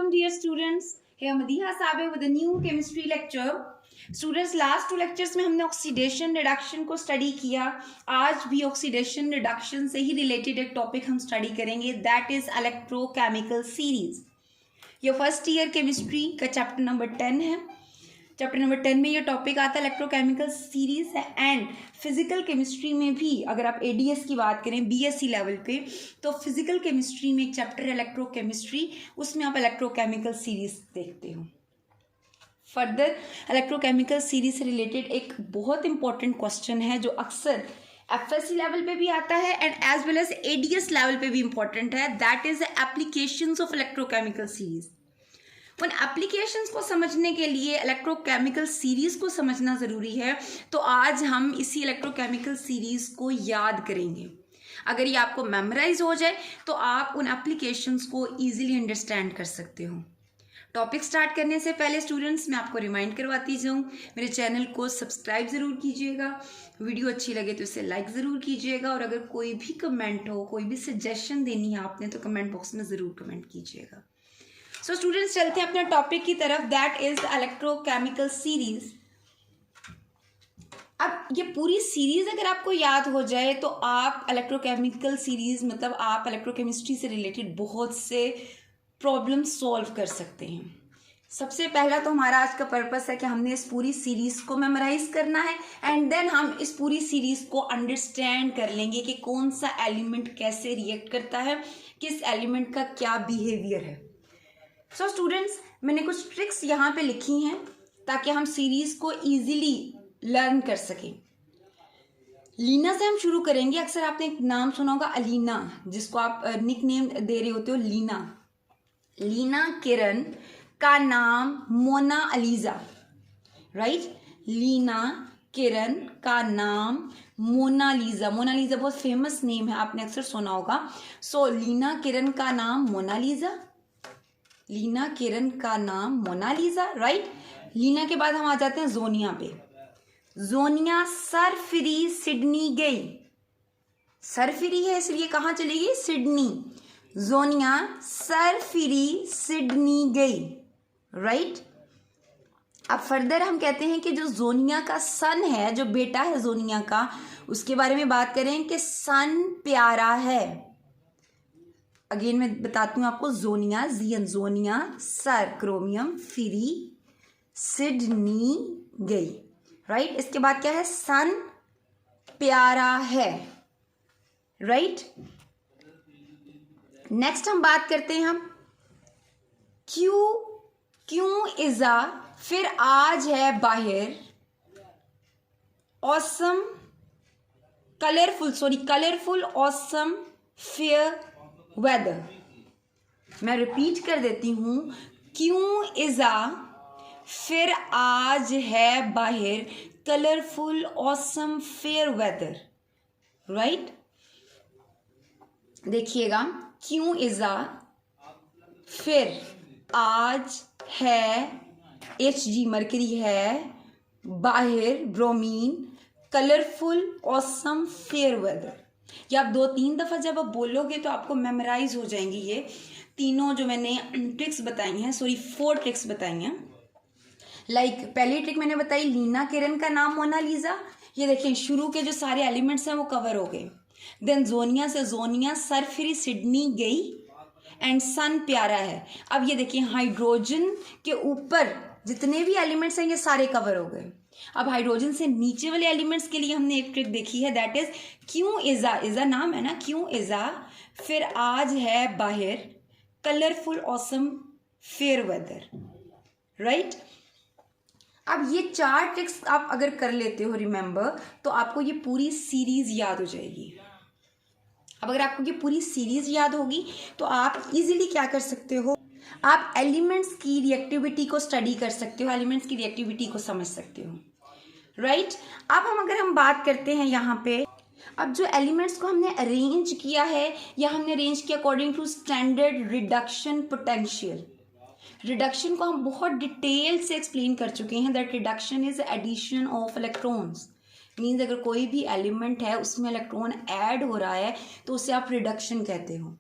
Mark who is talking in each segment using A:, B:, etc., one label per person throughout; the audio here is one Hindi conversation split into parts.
A: Welcome dear students. Here Madiha Sabe with a new chemistry lecture. Students, last two lectures में हमने ऑक्सीडेशन रिडक्शन को स्टडी किया. आज भी ऑक्सीडेशन रिडक्शन से ही रिलेटेड एक टॉपिक हम स्टडी करेंगे, दैट इज इलेक्ट्रोकेमिकल सीरीज. ये फर्स्ट ईयर केमिस्ट्री का चैप्टर नंबर 10 है. चैप्टर नंबर 10 में ये टॉपिक आता है इलेक्ट्रोकेमिकल सीरीज है. एंड फिजिकल केमिस्ट्री में भी अगर आप एडीएस की बात करें बीएससी लेवल पे, तो फिजिकल केमिस्ट्री में एक चैप्टर है इलेक्ट्रोकेमिस्ट्री, उसमें आप इलेक्ट्रोकेमिकल सीरीज देखते हो. फर्दर इलेक्ट्रोकेमिकल सीरीज से रिलेटेड एक बहुत इंपॉर्टेंट क्वेश्चन है जो अक्सर एफएससी लेवल पे भी आता है and as well as ADS level पे भी इंपॉर्टेंट है, that is applications of electrochemical series. उन एप्लीकेशंस को समझने के लिए इलेक्ट्रोकेमिकल सीरीज को समझना ज़रूरी है. तो आज हम इसी इलेक्ट्रोकेमिकल सीरीज को याद करेंगे. अगर ये आपको मेमोराइज हो जाए तो आप उन एप्लीकेशंस को ईजिली अंडरस्टैंड कर सकते हो. टॉपिक स्टार्ट करने से पहले स्टूडेंट्स मैं आपको रिमाइंड करवाती जाऊँ, मेरे चैनल को सब्सक्राइब ज़रूर कीजिएगा, वीडियो अच्छी लगे तो इसे लाइक ज़रूर कीजिएगा, और अगर कोई भी कमेंट हो, कोई भी सजेशन देनी है आपने, तो कमेंट बॉक्स में ज़रूर कमेंट कीजिएगा. सो स्टूडेंट्स, चलते हैं अपने टॉपिक की तरफ, दैट इज इलेक्ट्रोकेमिकल सीरीज. अब ये पूरी सीरीज अगर आपको याद हो जाए तो आप इलेक्ट्रोकेमिकल सीरीज मतलब आप इलेक्ट्रोकेमिस्ट्री से रिलेटेड बहुत से प्रॉब्लम सॉल्व कर सकते हैं. सबसे पहला तो हमारा आज का पर्पस है कि हमने इस पूरी सीरीज को मेमोराइज करना है एंड देन हम इस पूरी सीरीज को अंडरस्टैंड कर लेंगे कि कौन सा एलिमेंट कैसे रिएक्ट करता है, किस एलिमेंट का क्या बिहेवियर है. सो स्टूडेंट्स, मैंने कुछ ट्रिक्स यहाँ पे लिखी हैं ताकि हम सीरीज को इजीली लर्न कर सकें. लीना से हम शुरू करेंगे. अक्सर आपने एक नाम सुना होगा अलीना, जिसको आप निक नेम दे रहे होते हो लीना. लीना किरण का नाम मोनालिसा, राइट? लीना किरण का नाम मोनालिसा. मोनालिसा बहुत फेमस नेम है, आपने अक्सर सुना होगा. सो लीना किरण का नाम मोनालिसा, लीना किरण का नाम मोनालिसा, राइट? लीना के बाद हम आ जाते हैं जोनिया पे. जोनिया सरफिरी सिडनी गई. सरफिरी है इसलिए कहाँ चलेगी? सिडनी. जोनिया सरफिरी सिडनी गई, राइट? अब फर्दर हम कहते हैं कि जो जोनिया का सन है, जो बेटा है जोनिया का, उसके बारे में बात करें कि सन प्यारा है. अगेन मैं बताती हूँ आपको. जोनिया जियन, जोनिया सर क्रोमियम फिरी सिडनी गई, राइट? इसके बाद क्या है? सन प्यारा है, राइट? नेक्स्ट हम बात करते हैं हम क्यों इज़ा, फिर आज है बाहर awesome colourful awesome fair weather. मैं रिपीट कर देती हूँ. क्यों इज़ा, फिर आज है बाहर colourful awesome fair weather, right? देखिएगा. क्यों इज़ा, फिर आज है Hg मरकरी है, बाहर bromine, colourful awesome fair weather. या आप 2-3 दफ़ा जब आप बोलोगे तो आपको मेमोराइज हो जाएंगी ये तीनों जो मैंने ट्रिक्स बताई हैं. 4 ट्रिक्स बताई हैं. लाइक पहली ट्रिक मैंने बताई लीना किरण का नाम मोनालिसा. ये देखिए शुरू के जो सारे एलिमेंट्स हैं वो कवर हो गए. देन जोनिया से जोनिया सरफिरी सिडनी गई एंड सन प्यारा है. अब ये देखिए हाइड्रोजन के ऊपर जितने भी एलिमेंट्स हैं ये सारे कवर हो गए. अब हाइड्रोजन से नीचे वाले एलिमेंट्स के लिए हमने एक ट्रिक देखी है, दैट इज क्यों इज़ा. इज़ा नाम है ना, क्यों इज़ा, फिर आज है बाहर colourful awesome fair weather, right? अब ये 4 ट्रिक्स आप अगर कर लेते हो रिमेंबर, तो आपको ये पूरी सीरीज याद हो जाएगी. अब अगर आपको ये पूरी सीरीज याद होगी तो आप इजीली क्या कर सकते हो, आप एलिमेंट्स की रिएक्टिविटी को स्टडी कर सकते हो, एलिमेंट्स की रिएक्टिविटी को समझ सकते हो, राइट? अब अगर हम बात करते हैं यहाँ पे, अब जो एलिमेंट्स को हमने अरेंज किया है या हमने अरेंज किया according to standard reduction potential. Reduction को हम बहुत डिटेल से एक्सप्लेन कर चुके हैं, that reduction is addition of electrons. Means अगर कोई भी एलिमेंट है उसमें इलेक्ट्रॉन ऐड हो रहा है तो उसे आप रिडक्शन कहते हो.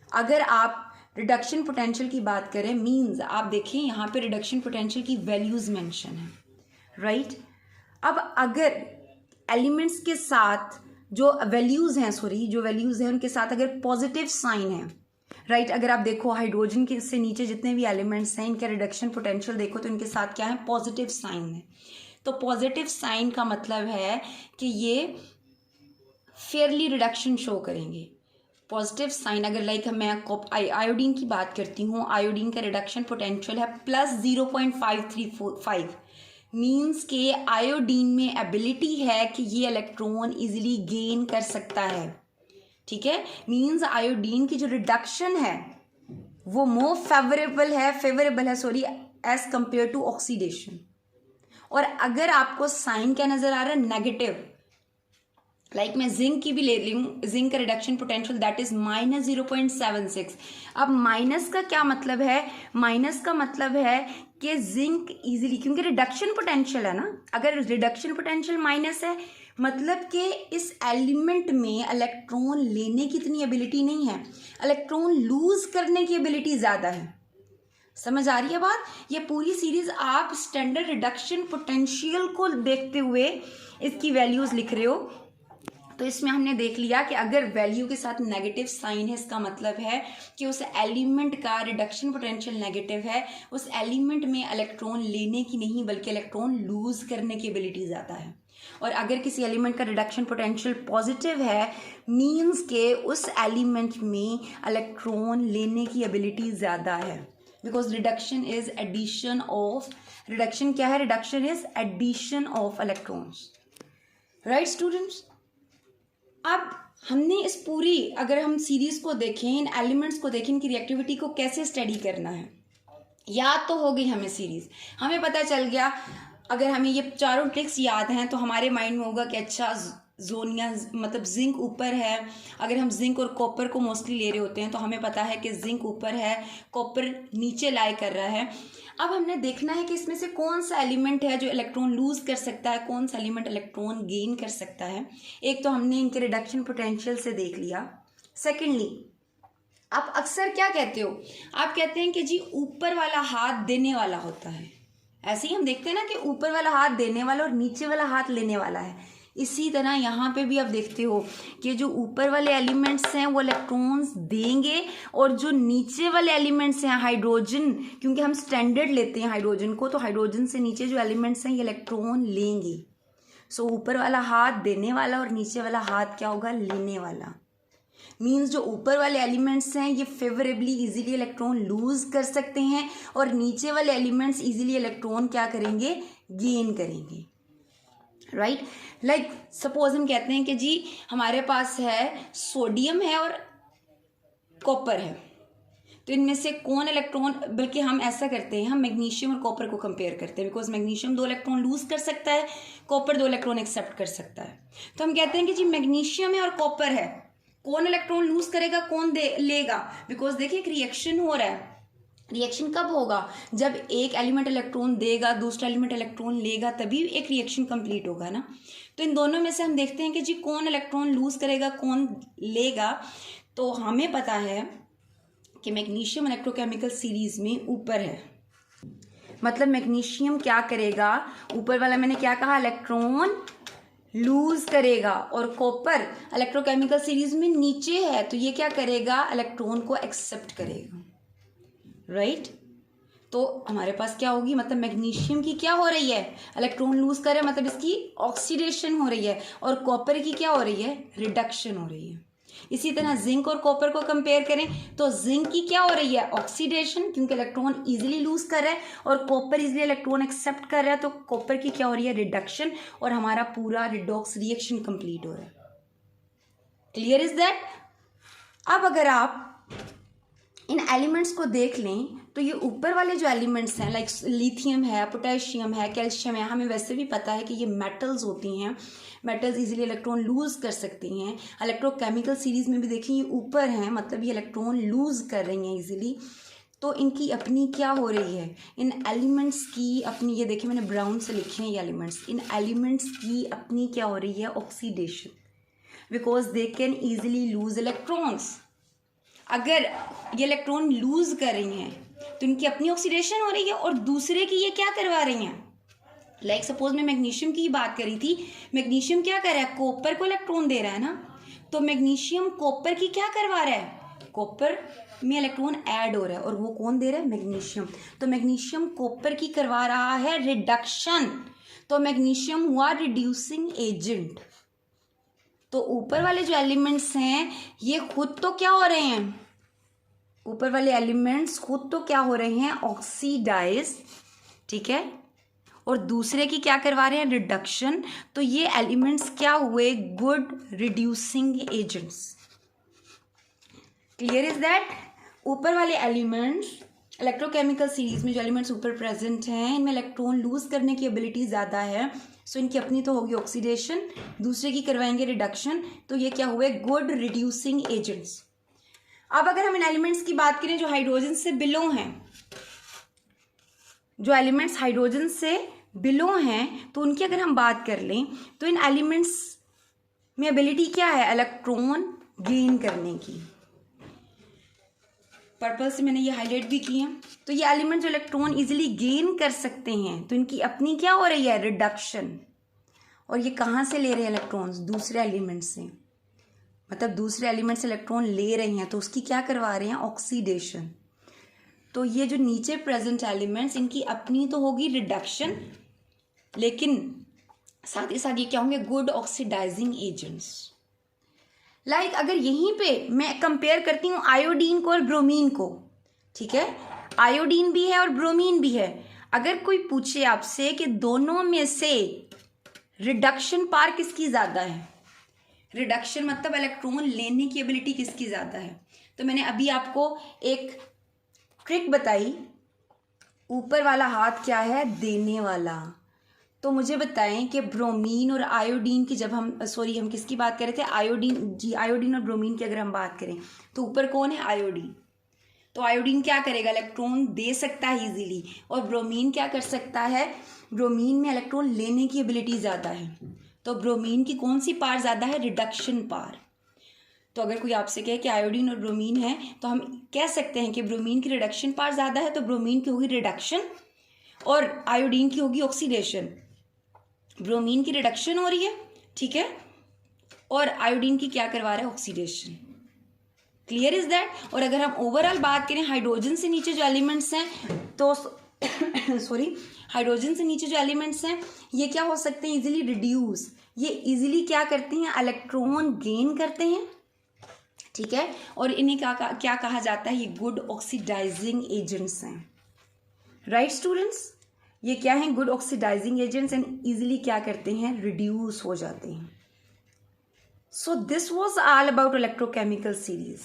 A: अगर आप रिडक्शन पोटेंशियल की बात करें मीन्स आप देखिए यहाँ पे रिडक्शन पोटेंशियल की वैल्यूज मेंशन है, राइट। अब अगर एलिमेंट्स के साथ जो वैल्यूज हैं उनके साथ अगर पॉजिटिव साइन है, राइट, अगर आप देखो हाइड्रोजन के से नीचे जितने भी एलिमेंट्स हैं इनका रिडक्शन पोटेंशियल देखो तो इनके साथ क्या है, पॉजिटिव साइन है। तो पॉजिटिव साइन का मतलब है कि ये फेयरली रिडक्शन शो करेंगे। पॉजिटिव साइन अगर लाइक मैं आयोडीन की बात करती हूँ, आयोडीन का रिडक्शन पोटेंशियल है +0.535, मीन्स के आयोडीन में एबिलिटी है कि ये इलेक्ट्रॉन इजीली गेन कर सकता है, ठीक है। मीन्स आयोडीन की जो रिडक्शन है वो मोर फेवरेबल है एज कंपेयर टू ऑक्सीडेशन। और अगर आपको साइन क्या नजर आ रहा है, नेगेटिव, लाइक मैं जिंक की भी ले ली हूँ, जिंक का रिडक्शन पोटेंशियल दैट इज -0.76। अब माइनस का क्या मतलब है, माइनस का मतलब है कि जिंक इजीली, क्योंकि रिडक्शन पोटेंशियल है ना, अगर रिडक्शन पोटेंशियल माइनस है मतलब कि इस एलिमेंट में इलेक्ट्रॉन लेने की इतनी एबिलिटी नहीं है, इलेक्ट्रॉन लूज करने की एबिलिटी ज्यादा है। समझ आ रही है बात। ये पूरी सीरीज आप स्टैंडर्ड रिडक्शन पोटेंशियल को देखते हुए इसकी वैल्यूज लिख रहे हो। तो इसमें हमने देख लिया कि अगर वैल्यू के साथ नेगेटिव साइन है इसका मतलब है कि उस एलिमेंट का रिडक्शन पोटेंशियल नेगेटिव है, उस एलिमेंट में इलेक्ट्रॉन लेने की नहीं बल्कि इलेक्ट्रॉन लूज करने की एबिलिटी ज़्यादा है। और अगर किसी एलिमेंट का रिडक्शन पोटेंशियल पॉजिटिव है मीन्स के उस एलिमेंट में इलेक्ट्रॉन लेने की एबिलिटी ज़्यादा है, because reduction is addition of, reduction क्या है, reduction is addition of electrons, right students. अब हमने इस पूरी, अगर हम सीरीज को देखें, इन एलिमेंट्स को देखें, इनकी रिएक्टिविटी को कैसे स्टडी करना है, याद तो हो गई हमें सीरीज, हमें पता चल गया। अगर हमें ये चारों ट्रिक्स याद हैं तो हमारे माइंड में होगा कि अच्छा जोनिया मतलब जिंक ऊपर है। अगर हम जिंक और कॉपर को मोस्टली ले रहे होते हैं तो हमें पता है कि जिंक ऊपर है, कॉपर नीचे लाई कर रहा है। अब हमने देखना है कि इसमें से कौन सा एलिमेंट है जो इलेक्ट्रॉन लूज कर सकता है, कौन सा एलिमेंट इलेक्ट्रॉन गेन कर सकता है। एक तो हमने इनके रिडक्शन पोटेंशियल से देख लिया। सेकेंडली, आप अक्सर क्या कहते हो, आप कहते हैं कि जी ऊपर वाला हाथ देने वाला होता है। ऐसे ही हम देखते हैं ना कि ऊपर वाला हाथ देने वाला और नीचे वाला हाथ लेने वाला है। इसी तरह यहाँ पे भी आप देखते हो कि जो ऊपर वाले एलिमेंट्स हैं वो इलेक्ट्रॉन्स देंगे और जो नीचे वाले एलिमेंट्स हैं हाइड्रोजन, क्योंकि हम स्टैंडर्ड लेते हैं हाइड्रोजन को, तो हाइड्रोजन से नीचे जो एलिमेंट्स हैं ये इलेक्ट्रॉन लेंगे। सो ऊपर वाला हाथ देने वाला और नीचे वाला हाथ क्या होगा, लेने वाला। मीन्स जो ऊपर वाले एलिमेंट्स हैं ये फेवरेबली इजीली इलेक्ट्रॉन लूज कर सकते हैं और नीचे वाले एलिमेंट्स इजीली इलेक्ट्रॉन क्या करेंगे, गेन करेंगे, राइट। लाइक सपोज हम कहते हैं कि जी हमारे पास है सोडियम है और कॉपर है, तो इनमें से कौन इलेक्ट्रॉन, बल्कि हम ऐसा करते हैं, हम मैग्नीशियम और कॉपर को कंपेयर करते हैं, बिकॉज मैग्नीशियम 2 इलेक्ट्रॉन लूज कर सकता है, कॉपर 2 इलेक्ट्रॉन एक्सेप्ट कर सकता है। तो हम कहते हैं कि जी मैग्नीशियम है और कॉपर है, कौन इलेक्ट्रॉन लूज करेगा, कौन लेगा। बिकॉज देखिए एक रिएक्शन हो रहा है, रिएक्शन कब होगा, जब एक एलिमेंट इलेक्ट्रॉन देगा दूसरा एलिमेंट इलेक्ट्रॉन लेगा, तभी एक रिएक्शन कंप्लीट होगा ना। तो इन दोनों में से हम देखते हैं कि जी कौन इलेक्ट्रॉन लूज करेगा, कौन लेगा। तो हमें पता है कि मैग्नीशियम इलेक्ट्रोकेमिकल सीरीज में ऊपर है, मतलब मैग्नीशियम क्या करेगा, ऊपर वाला मैंने क्या कहा, इलेक्ट्रॉन लूज करेगा, और कॉपर इलेक्ट्रोकेमिकल सीरीज में नीचे है, तो ये क्या करेगा, इलेक्ट्रॉन को एक्सेप्ट करेगा, राइट। तो हमारे पास क्या होगी, मतलब मैग्नीशियम की क्या हो रही है, इलेक्ट्रॉन लूज कर रहा है, मतलब इसकी ऑक्सीडेशन हो रही है, और कॉपर की क्या हो रही है, रिडक्शन हो रही है। इसी तरह जिंक और कॉपर को कंपेयर करें तो जिंक की क्या हो रही है, ऑक्सीडेशन, क्योंकि इलेक्ट्रॉन इजीली लूज कर रहा है, और कॉपर इजीली इलेक्ट्रॉन एक्सेप्ट कर रहा है, तो कॉपर की क्या हो रही है, रिडक्शन, और हमारा पूरा रिडॉक्स रिएक्शन कंप्लीट हो रहा है। Clear is that. अब अगर आप इन एलिमेंट्स को देख लें तो ये ऊपर वाले जो एलिमेंट्स हैं लाइक लिथियम है, पोटेशियम है, कैल्शियम है, हमें वैसे भी पता है कि ये मेटल्स होती हैं, मेटल्स इजीली इलेक्ट्रॉन लूज कर सकती हैं। इलेक्ट्रोकेमिकल सीरीज में भी देखें ये ऊपर हैं, मतलब ये इलेक्ट्रॉन लूज कर रही हैं इजीली। तो इनकी अपनी क्या हो रही है, इन एलिमेंट्स की अपनी, ये देखिए मैंने ब्राउन से लिखे हैं ये एलिमेंट्स, इन एलिमेंट्स की अपनी क्या हो रही है, oxidation, because they can easily loose electrons. अगर ये इलेक्ट्रॉन लूज कर रही हैं तो इनकी अपनी ऑक्सीडेशन हो रही है और दूसरे की ये क्या करवा रही हैं। लाइक सपोज मैं मैग्नीशियम की बात करी थी, मैग्नीशियम क्या कर रहा है, कॉपर को इलेक्ट्रॉन दे रहा है ना, तो मैग्नीशियम कॉपर की क्या करवा रहा है, कॉपर में इलेक्ट्रॉन ऐड हो रहा है और वो कौन दे रहा है, मैग्नीशियम। तो मैग्नीशियम कॉपर की करवा रहा है रिडक्शन, तो मैग्नीशियम हुआ रिड्यूसिंग एजेंट। तो ऊपर वाले जो एलिमेंट्स हैं ये खुद तो क्या हो रहे हैं, ऊपर वाले एलिमेंट्स खुद तो क्या हो रहे हैं, ऑक्सीडाइज, ठीक है, और दूसरे की क्या करवा रहे हैं, रिडक्शन। तो ये एलिमेंट्स क्या हुए, good reducing agents. Clear is that. ऊपर वाले एलिमेंट्स इलेक्ट्रोकेमिकल सीरीज में जो एलिमेंट्स ऊपर प्रेजेंट हैं इनमें इलेक्ट्रॉन लूज करने की एबिलिटी ज़्यादा है, सो इनकी अपनी तो होगी ऑक्सीडेशन, दूसरे की करवाएंगे रिडक्शन, तो ये क्या हुए, गुड रिड्यूसिंग एजेंट्स। अब अगर हम इन एलिमेंट्स की बात करें जो हाइड्रोजन से बिलो हैं, जो एलिमेंट्स हाइड्रोजन से बिलो हैं, तो उनकी अगर हम बात कर लें तो इन एलिमेंट्स में एबिलिटी क्या है, इलेक्ट्रॉन गेन करने की। पर्पल से मैंने ये हाईलाइट भी किए हैं। तो ये एलिमेंट जो इलेक्ट्रॉन इजीली गेन कर सकते हैं तो इनकी अपनी क्या हो रही है, रिडक्शन। और ये कहाँ से ले रहे हैं इलेक्ट्रॉन्स, दूसरे एलिमेंट से, मतलब दूसरे एलिमेंट से इलेक्ट्रॉन ले रहे हैं तो उसकी क्या करवा रहे हैं, ऑक्सीडेशन। तो ये जो नीचे प्रेजेंट एलिमेंट्स इनकी अपनी तो होगी रिडक्शन, लेकिन साथ ही साथ ये क्या होंगे, गुड ऑक्सीडाइजिंग एजेंट्स। लाइक अगर यहीं पे मैं कंपेयर करती हूँ आयोडीन को और ब्रोमीन को, ठीक है, आयोडीन भी है और ब्रोमीन भी है। अगर कोई पूछे आपसे कि दोनों में से रिडक्शन पावर किसकी ज़्यादा है, रिडक्शन मतलब इलेक्ट्रॉन लेने की एबिलिटी किसकी ज़्यादा है, तो मैंने अभी आपको एक ट्रिक बताई, ऊपर वाला हाथ क्या है, देने वाला। तो मुझे बताएं कि ब्रोमीन और आयोडीन की जब हम हम किसकी बात कर रहे थे, आयोडीन जी, आयोडीन और ब्रोमीन की अगर हम बात करें तो ऊपर कौन है, आयोडीन। तो आयोडीन क्या करेगा, इलेक्ट्रॉन दे सकता है इजीली, और ब्रोमीन क्या कर सकता है, ब्रोमीन में इलेक्ट्रॉन लेने की एबिलिटी ज़्यादा है। तो ब्रोमीन की कौन सी पावर ज़्यादा है, रिडक्शन पावर। तो अगर कोई आपसे कहे कि आयोडीन और ब्रोमीन है तो हम कह सकते हैं कि ब्रोमीन की रिडक्शन पावर ज़्यादा है, तो ब्रोमीन की होगी रिडक्शन और आयोडीन की होगी ऑक्सीडेशन। ब्रोमीन की रिडक्शन हो रही है, ठीक है, और आयोडीन की क्या करवा रहा है, ऑक्सीडेशन। Clear is that. और अगर हम ओवरऑल बात करें हाइड्रोजन से नीचे जो एलिमेंट्स हैं तो हाइड्रोजन से नीचे जो एलिमेंट्स हैं ये क्या हो सकते हैं, इजीली रिड्यूस, ये इजीली क्या करते हैं, इलेक्ट्रॉन गेन करते हैं, ठीक है, और इन्हें क्या कहा जाता है, ये गुड ऑक्सीडाइजिंग एजेंट्स हैं। राइट स्टूडेंट्स, ये क्या हैं, good oxidising agents and easily क्या करते हैं, रिड्यूस हो जाते हैं। So this was all about electrochemical series.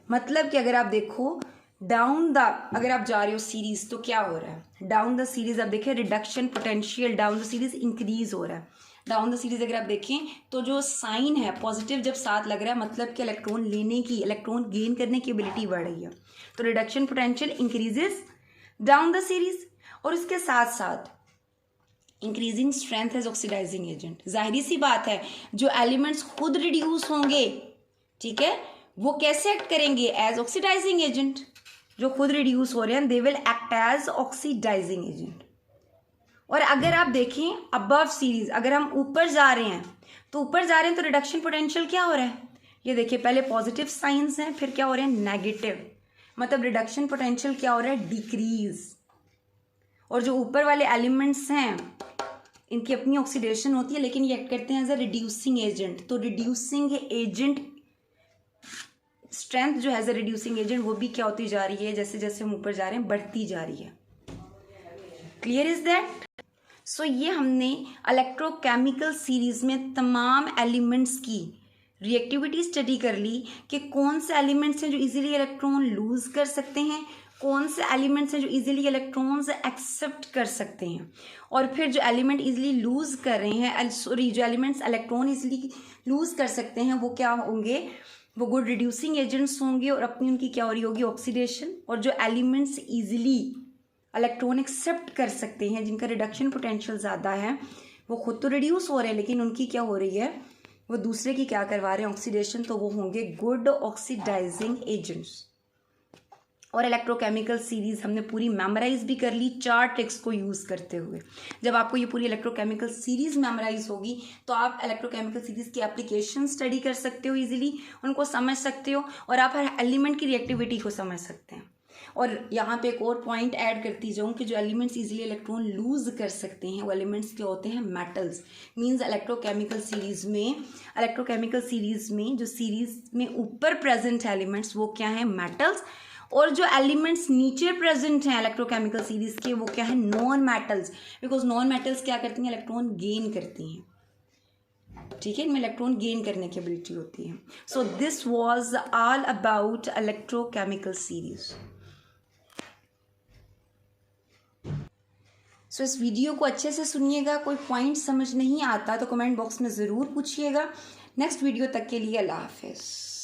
A: मतलब कि अगर आप देखो डाउन द, अगर आप जा रहे हो सीरीज तो क्या हो रहा है, डाउन द सीरीज आप देखें reduction potential down the series increase हो रहा है। डाउन द सीरीज अगर आप देखें तो जो साइन है पॉजिटिव जब साथ लग रहा है मतलब कि इलेक्ट्रॉन लेने की, इलेक्ट्रॉन गेन करने की एबिलिटी बढ़ रही है, तो reduction potential increases down the series. और इसके साथ साथ increasing strength as oxidising agent. जाहिर सी बात है जो एलिमेंट्स खुद रिड्यूस होंगे, ठीक है, वो कैसे एक्ट करेंगे, एज ऑक्सीडाइजिंग एजेंट। जो खुद रिड्यूस हो रहे हैं they will act as oxidising agent. और अगर आप देखें अबव सीरीज, अगर हम ऊपर जा रहे हैं तो ऊपर जा रहे हैं तो रिडक्शन पोटेंशियल क्या हो रहा है, ये देखिए पहले पॉजिटिव साइंस हैं फिर क्या हो रहे हैं, नेगेटिव, मतलब रिडक्शन पोटेंशियल क्या हो रहा है, डिक्रीज। और जो ऊपर वाले एलिमेंट्स हैं इनकी अपनी ऑक्सीडेशन होती है लेकिन ये एक्ट करते हैं एज अ रिड्यूसिंग एजेंट। तो रिड्यूसिंग एजेंट स्ट्रेंथ जो है एज अ रिड्यूसिंग एजेंट वो भी क्या होती जा रही है, जैसे जैसे हम ऊपर जा रहे हैं बढ़ती जा रही है। Clear is that. सो ये हमने इलेक्ट्रोकेमिकल सीरीज में तमाम एलिमेंट्स की रिएक्टिविटी स्टडी कर ली कि कौन से एलिमेंट्स हैं जो इजीली इलेक्ट्रॉन लूज कर सकते हैं, कौन से एलिमेंट्स हैं जो इजीली इलेक्ट्रॉन्स एक्सेप्ट कर सकते हैं, और फिर जो एलिमेंट इजीली लूज कर रहे हैं, जो एलिमेंट्स इलेक्ट्रॉन इजीली लूज कर सकते हैं वो क्या होंगे, वो गुड रिड्यूसिंग एजेंट्स होंगे और अपनी उनकी क्या हो रही होगी, ऑक्सीडेशन। और जो एलिमेंट्स इजीली इलेक्ट्रॉन एक्सेप्ट कर सकते हैं जिनका रिडक्शन पोटेंशियल ज़्यादा है वो खुद तो रिड्यूस हो रहे हैं लेकिन उनकी क्या हो रही है, वो दूसरे की क्या करवा रहे हैं, ऑक्सीडेशन, तो वो होंगे गुड ऑक्सीडाइजिंग एजेंट्स। और इलेक्ट्रोकेमिकल सीरीज़ हमने पूरी मेमोराइज भी कर ली 4 ट्रिक्स को यूज़ करते हुए। जब आपको ये पूरी इलेक्ट्रोकेमिकल सीरीज़ मेमोराइज होगी तो आप इलेक्ट्रोकेमिकल सीरीज़ की एप्लीकेशन स्टडी कर सकते हो, इजीली उनको समझ सकते हो, और आप हर एलिमेंट की रिएक्टिविटी को समझ सकते हैं। और यहाँ पे एक और पॉइंट ऐड करती जाऊँ कि जो एलिमेंट्स इजीली इलेक्ट्रॉन लूज कर सकते हैं वो एलिमेंट्स क्या होते हैं, मेटल्स। मींस इलेक्ट्रोकेमिकल सीरीज़ में जो सीरीज़ में ऊपर प्रेजेंट एलिमेंट्स वो क्या है, मेटल्स। और जो एलिमेंट्स नीचे प्रेजेंट हैं इलेक्ट्रोकेमिकल सीरीज़ के वो क्या है, non metals. Because non metals क्या करती हैं, इलेक्ट्रॉन गेन करती हैं, ठीक है, इनमें इलेक्ट्रॉन गेन करने की एबिलिटी होती है। So this was all about electrochemical series. So इस वीडियो को अच्छे से सुनिएगा, कोई पॉइंट समझ नहीं आता तो कमेंट बॉक्स में ज़रूर पूछिएगा। नेक्स्ट वीडियो तक के लिए अल्लाह हाफिज़।